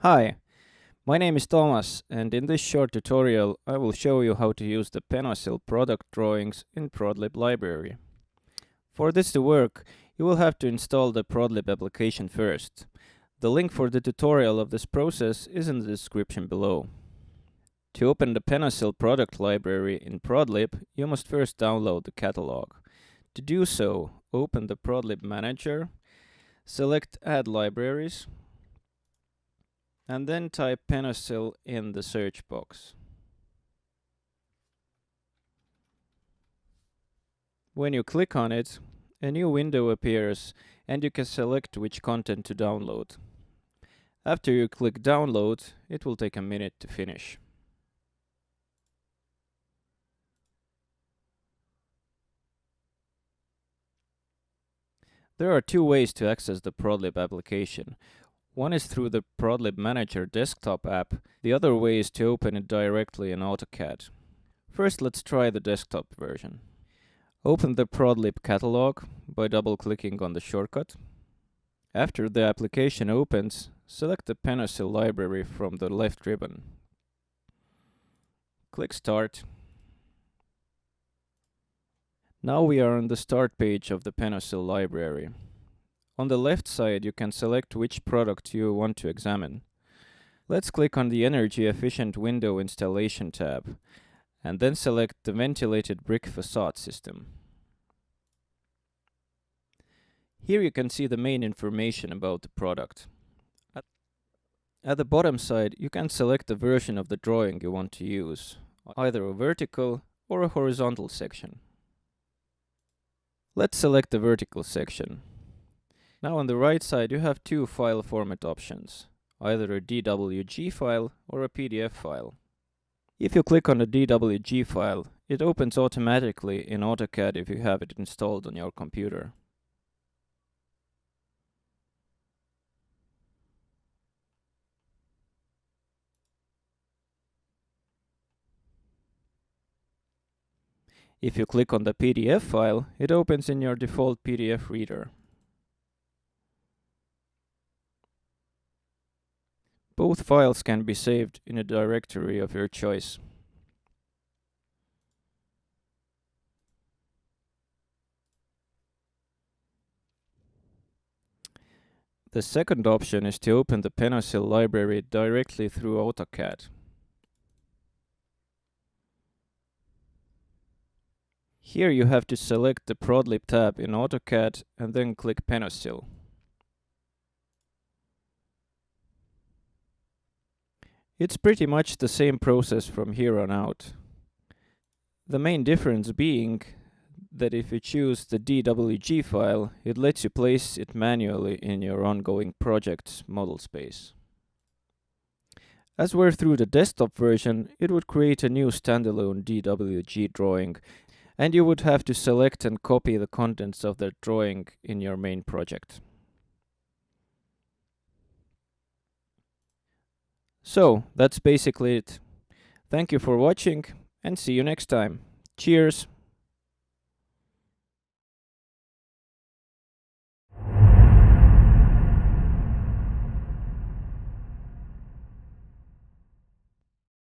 Hi, my name is Thomas, and in this short tutorial I will show you how to use the PENOSIL product drawings in ProdLib library. For this to work, you will have to install the ProdLib application first. The link for the tutorial of this process is in the description below. To open the PENOSIL product library in ProdLib, you must first download the catalog. To do so, open the ProdLib manager, select Add Libraries, and then type PENOSIL in the search box. When you click on it, a new window appears and you can select which content to download. After you click download, it will take a minute to finish. There are two ways to access the ProdLib application. One is through the ProdLib Manager desktop app, the other way is to open it directly in AutoCAD. First, let's try the desktop version. Open the ProdLib catalog by double-clicking on the shortcut. After the application opens, select the PENOSIL library from the left ribbon. Click Start. Now we are on the start page of the PENOSIL library. On the left side, you can select which product you want to examine. Let's click on the Energy Efficient Window Installation tab, and then select the Ventilated Brick Facade System. Here you can see the main information about the product. At the bottom side, you can select the version of the drawing you want to use, either a vertical or a horizontal section. Let's select the vertical section. Now on the right side you have two file format options, either a DWG file or a PDF file. If you click on the DWG file, it opens automatically in AutoCAD if you have it installed on your computer. If you click on the PDF file, it opens in your default PDF reader. Both files can be saved in a directory of your choice. The second option is to open the PENOSIL library directly through AutoCAD. Here you have to select the ProdLib tab in AutoCAD and then click PENOSIL. It's pretty much the same process from here on out. The main difference being that if you choose the DWG file, it lets you place it manually in your ongoing project's model space. As we're through the desktop version, it would create a new standalone DWG drawing, and you would have to select and copy the contents of that drawing in your main project. So, that's basically it. Thank you for watching, and see you next time. Cheers!